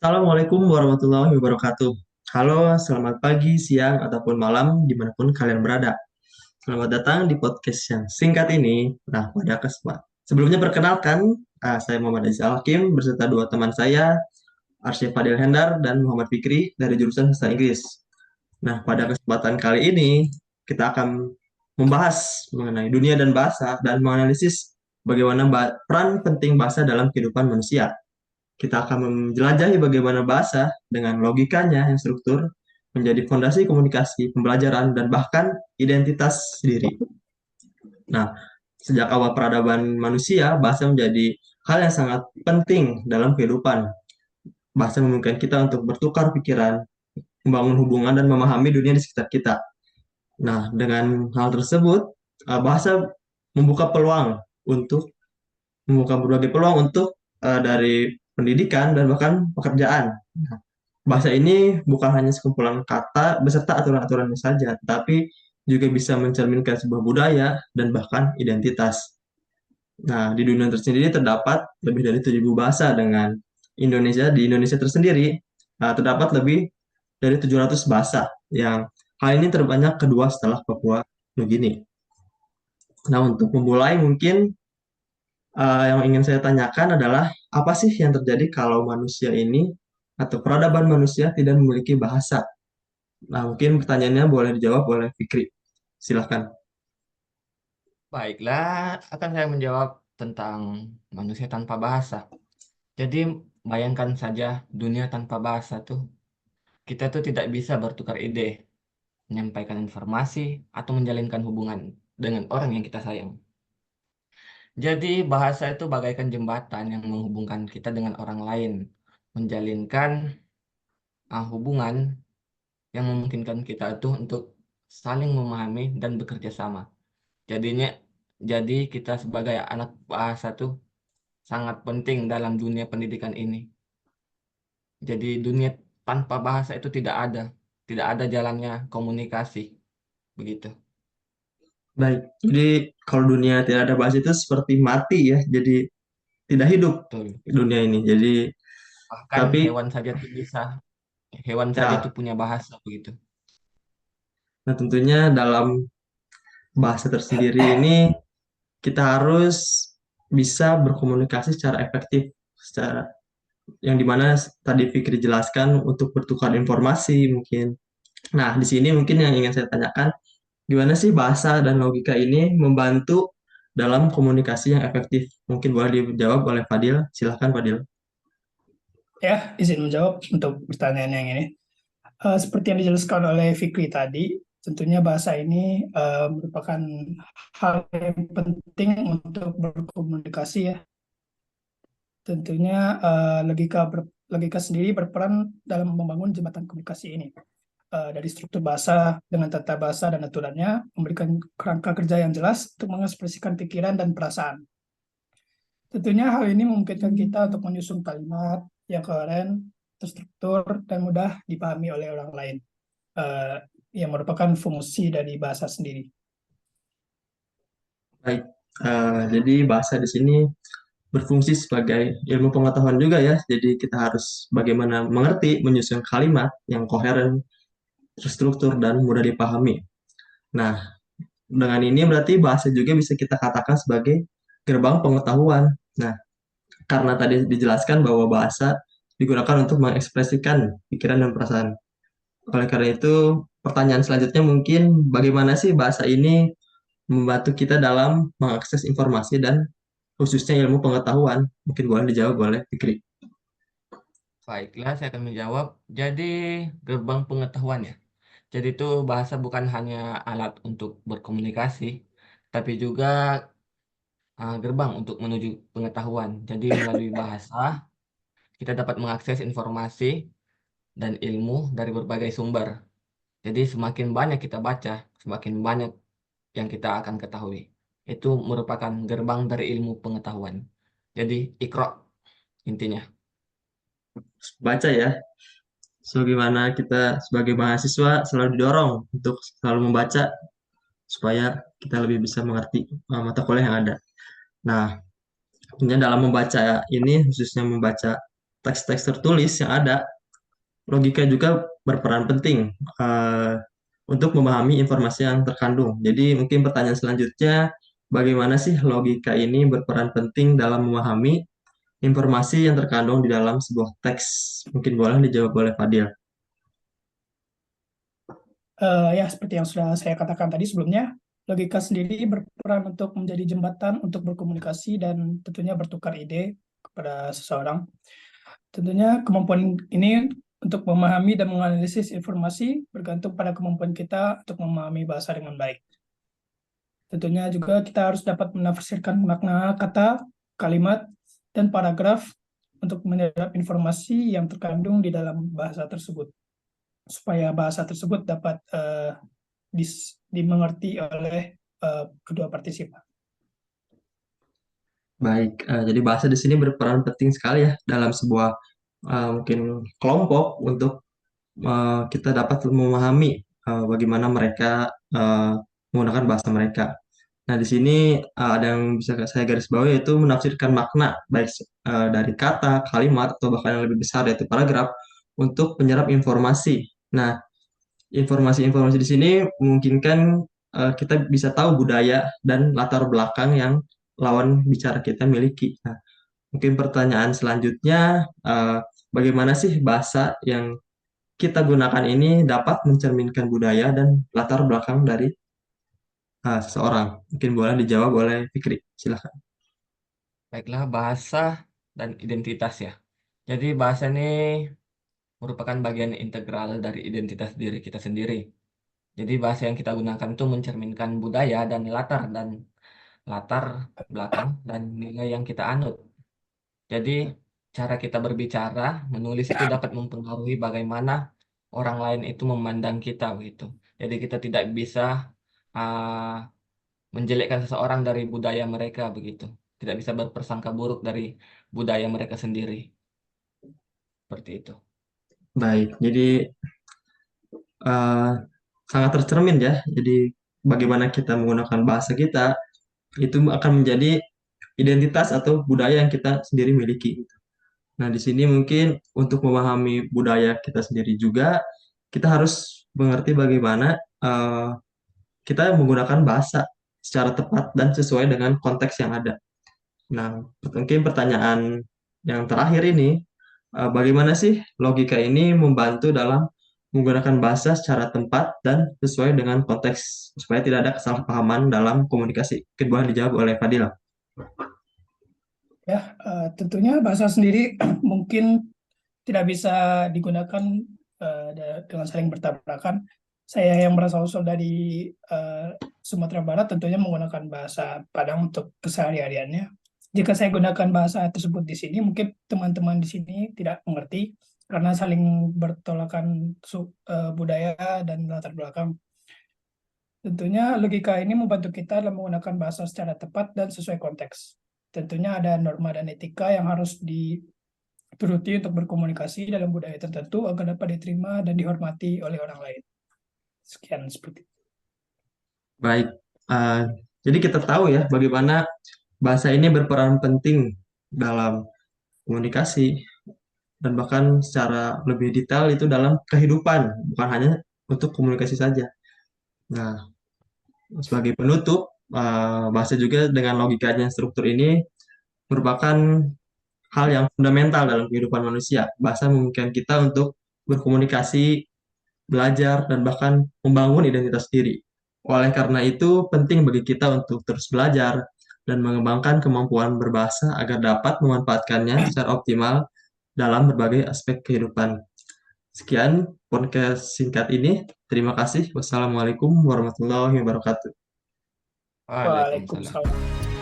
Assalamualaikum warahmatullahi wabarakatuh. Halo, selamat pagi, siang, ataupun malam, dimanapun kalian berada. Selamat datang di podcast yang singkat ini. Nah, pada kesempatan sebelumnya perkenalkan, saya Muhammad Aziz Al-Hakim beserta dua teman saya, Arsyad Fadil Hendar dan Muhammad Fikri dari jurusan Bahasa Inggris. Nah, pada kesempatan kali ini, kita akan membahas mengenai dunia dan bahasa dan menganalisis bagaimana peran penting bahasa dalam kehidupan manusia. Kita akan menjelajahi bagaimana bahasa dengan logikanya yang struktur menjadi fondasi komunikasi, pembelajaran, dan bahkan identitas diri. Nah, sejak awal peradaban manusia, bahasa menjadi hal yang sangat penting dalam kehidupan. Bahasa memungkinkan kita untuk bertukar pikiran, membangun hubungan, dan memahami dunia di sekitar kita. Nah, dengan hal tersebut, bahasa membuka peluang untuk membuka berbagai peluang untuk dari pendidikan dan bahkan pekerjaan. Nah, bahasa ini bukan hanya sekumpulan kata beserta aturan-aturannya saja, tetapi juga bisa mencerminkan sebuah budaya dan bahkan identitas. Nah, di dunia tersendiri terdapat lebih dari 7.000 bahasa dengan di Indonesia tersendiri terdapat lebih dari 700 bahasa yang hal ini terbanyak kedua setelah Papua Nugini. Nah, untuk memulai mungkin yang ingin saya tanyakan adalah apa sih yang terjadi kalau manusia ini atau peradaban manusia tidak memiliki bahasa? Nah, mungkin pertanyaannya boleh dijawab oleh Fikri. Silahkan. Baiklah, akan saya menjawab tentang manusia tanpa bahasa. Jadi, bayangkan saja dunia tanpa bahasa tuh. Kita tuh tidak bisa bertukar ide, menyampaikan informasi, atau menjalinkan hubungan dengan orang yang kita sayang. Jadi, bahasa itu bagaikan jembatan yang menghubungkan kita dengan orang lain, menjalinkan hubungan yang memungkinkan kita itu untuk saling memahami dan bekerja sama. Jadinya, jadi kita sebagai anak bahasa tuh sangat penting dalam dunia pendidikan ini. Jadi dunia tanpa bahasa itu tidak ada jalannya komunikasi, begitu. Baik, jadi kalau dunia tidak ada bahasa itu seperti mati ya, jadi tidak hidup Betul. dunia ini. Jadi, Bahkan tapi hewan saja tuh ya, punya bahasa begitu. nah tentunya dalam bahasa tersendiri ini kita harus bisa berkomunikasi secara efektif, secara yang dimana tadi Fikri jelaskan untuk bertukar informasi mungkin. Nah, di sini mungkin yang ingin saya tanyakan, gimana sih bahasa dan logika ini membantu dalam komunikasi yang efektif? Mungkin boleh dijawab oleh Fadil. Silahkan Fadil. Ya, izin menjawab untuk pertanyaan yang ini. Seperti yang dijelaskan oleh Fikri tadi, tentunya bahasa ini merupakan hal yang penting untuk berkomunikasi ya. Tentunya logika sendiri berperan dalam membangun jembatan komunikasi ini. Dari struktur bahasa dengan tata bahasa dan aturannya, memberikan kerangka kerja yang jelas untuk mengekspresikan pikiran dan perasaan. Tentunya hal ini memungkinkan kita untuk menyusun kalimat yang koheren, terstruktur, dan mudah dipahami oleh orang lain, eh, yang merupakan fungsi dari bahasa sendiri. Baik, jadi bahasa di sini berfungsi sebagai ilmu pengetahuan juga ya. Jadi kita harus bagaimana mengerti menyusun kalimat yang koheren, terstruktur, dan mudah dipahami. Nah, dengan ini berarti bahasa juga bisa kita katakan sebagai gerbang pengetahuan. Nah, karena tadi dijelaskan bahwa bahasa digunakan untuk mengekspresikan pikiran dan perasaan. Oleh karena itu, pertanyaan selanjutnya mungkin bagaimana sih bahasa ini membantu kita dalam mengakses informasi dan khususnya ilmu pengetahuan? Mungkin boleh dijawab oleh Fikri. Baiklah, saya akan menjawab. Jadi gerbang pengetahuan ya. Jadi itu bahasa bukan hanya alat untuk berkomunikasi, tapi juga gerbang untuk menuju pengetahuan. Jadi melalui bahasa kita dapat mengakses informasi dan ilmu dari berbagai sumber. Jadi semakin banyak kita baca, semakin banyak yang kita akan ketahui. Itu merupakan gerbang dari ilmu pengetahuan. Jadi ikro intinya. Baca ya, sebagaimana kita sebagai mahasiswa selalu didorong untuk selalu membaca supaya kita lebih bisa mengerti mata kuliah yang ada. Nah, tentunya dalam membaca ini khususnya membaca teks-teks tertulis yang ada, logika juga berperan penting untuk memahami informasi yang terkandung. Jadi mungkin pertanyaan selanjutnya, bagaimana sih logika ini berperan penting dalam memahami informasi yang terkandung di dalam sebuah teks? Mungkin boleh dijawab oleh Fadil. Ya, seperti yang sudah saya katakan tadi sebelumnya, logika sendiri berperan untuk menjadi jembatan untuk berkomunikasi dan tentunya bertukar ide kepada seseorang. Tentunya kemampuan ini untuk memahami dan menganalisis informasi bergantung pada kemampuan kita untuk memahami bahasa dengan baik. Tentunya juga kita harus dapat menafsirkan makna kata, kalimat, dan paragraf untuk menyerap informasi yang terkandung di dalam bahasa tersebut, supaya bahasa tersebut dapat dimengerti oleh kedua partisipan. Baik, jadi bahasa di sini berperan penting sekali ya dalam sebuah mungkin kelompok untuk kita dapat memahami bagaimana mereka menggunakan bahasa mereka. Nah, di sini ada yang bisa saya garis bawahi yaitu menafsirkan makna baik dari kata, kalimat, atau bahkan yang lebih besar yaitu paragraf untuk penyerap informasi. Nah, informasi-informasi di sini memungkinkan kita bisa tahu budaya dan latar belakang yang lawan bicara kita miliki. Nah, mungkin pertanyaan selanjutnya, bagaimana sih bahasa yang kita gunakan ini dapat mencerminkan budaya dan latar belakang dari seseorang? Mungkin boleh dijawab oleh Fikri. Silahkan. Baiklah, bahasa dan identitas ya. Jadi bahasa ini merupakan bagian integral dari identitas diri kita sendiri. Jadi bahasa yang kita gunakan itu mencerminkan budaya dan latar belakang dan nilai yang kita anut. Jadi cara kita berbicara, menulis itu dapat mempengaruhi bagaimana orang lain itu memandang kita gitu. Jadi kita tidak bisa ah, menjelekkan seseorang dari budaya mereka begitu. Tidak bisa berprasangka buruk dari budaya mereka sendiri. Seperti itu. Baik, jadi eh, sangat tercermin ya. Jadi bagaimana kita menggunakan bahasa kita itu akan menjadi identitas atau budaya yang kita sendiri miliki. Nah, di sini mungkin untuk memahami budaya kita sendiri juga kita harus mengerti bagaimana kita menggunakan bahasa secara tepat dan sesuai dengan konteks yang ada. Nah, mungkin pertanyaan yang terakhir ini, bagaimana sih logika ini membantu dalam menggunakan bahasa secara tepat dan sesuai dengan konteks supaya tidak ada kesalahpahaman dalam komunikasi? Mungkin boleh dijawab oleh Fadila. Ya, tentunya bahasa sendiri mungkin tidak bisa digunakan dengan saling bertabrakan. Saya yang berasal-usul dari Sumatera Barat tentunya menggunakan bahasa Padang untuk kesehariannya. Jika saya gunakan bahasa tersebut di sini, mungkin teman-teman di sini tidak mengerti karena saling bertolakan budaya dan latar belakang. Tentunya logika ini membantu kita dalam menggunakan bahasa secara tepat dan sesuai konteks. Tentunya ada norma dan etika yang harus dituruti untuk berkomunikasi dalam budaya tertentu agar dapat diterima dan dihormati oleh orang lain. Sekian seperti itu. Baik, eh, jadi kita tahu ya bagaimana bahasa ini berperan penting dalam komunikasi dan bahkan secara lebih detail itu dalam kehidupan, bukan hanya untuk komunikasi saja. Nah, sebagai penutup, bahasa juga dengan logikanya struktur ini merupakan hal yang fundamental dalam kehidupan manusia. Bahasa memungkinkan kita untuk berkomunikasi, belajar, dan bahkan membangun identitas diri. Oleh karena itu, penting bagi kita untuk terus belajar dan mengembangkan kemampuan berbahasa agar dapat memanfaatkannya secara optimal dalam berbagai aspek kehidupan. Sekian podcast singkat ini. Terima kasih. Wassalamualaikum warahmatullahi wabarakatuh. Waalaikumsalam. Waalaikumsalam.